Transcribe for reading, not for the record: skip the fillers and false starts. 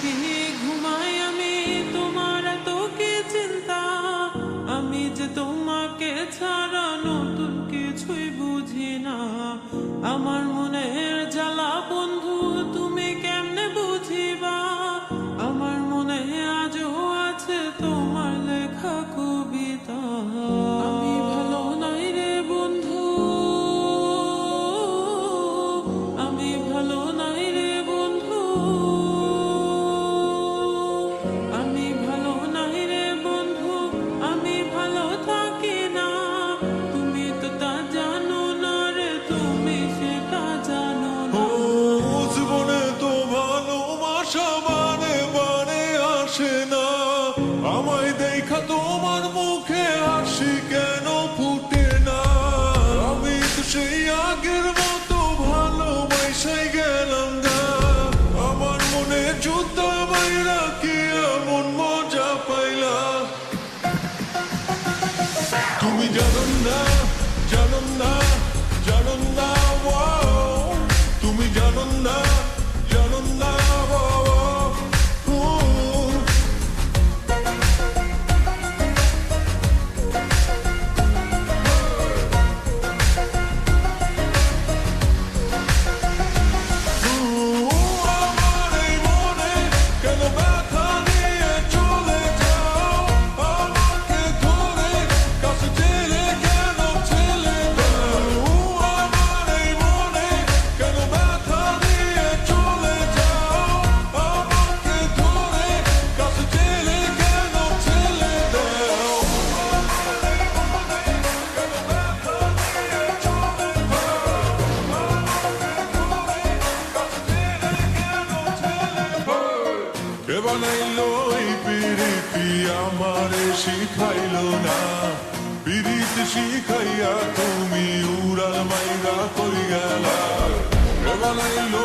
কি ঘুমাই আমি, তোমার এত কি চিন্তা। আমি যে তোমাকে ছাড়া নতুন কিছুই বুঝি না। আমার মনের জ্বালা বন্ধু তুমি কেমনে বুঝিবা। আমার মনে আজও আছে তোমার লেখা কবিতা। আমি ভালো নাই রে বন্ধু, আমি ভালো নাই রে বন্ধু, আমি ভালো নাই রে বন্ধু, আমি ভালো থাকি না। তুমি তো তা জানো না রে, তুমি সেটা জানো না। জীবনে তো ভালোবাসা বানে বানে আসে না। আমায় দেখা তোমার মুখে হাসি কেন ফুটে না। আমি তো সেই আগের মতো ভালোবাসাই গেলাম না। আমার মনে জুতা বাইরা কি এমন মজা পাইলা। তুমি জানো না, জানো না, জানো না, তুমি জানো না, জানো না, আমার এই মনে কেন ব্যথা নিয়ে চলে যাও। আমাকে ধরে কাছে ঠেলে কেন ঠেলে দাও। আমার এই মনে কেন ব্যথা নিয়ে চলে যাও। আমাকে ধরে কাছে ঠেলে কেন ঠেলে দাও। কে বানাইলো এই পিরিতি আমারে শিখাইলো না। পিরিতি শিখাইয়া তুমি উড়াল মাইরা কই গেলা। কে বানাইলো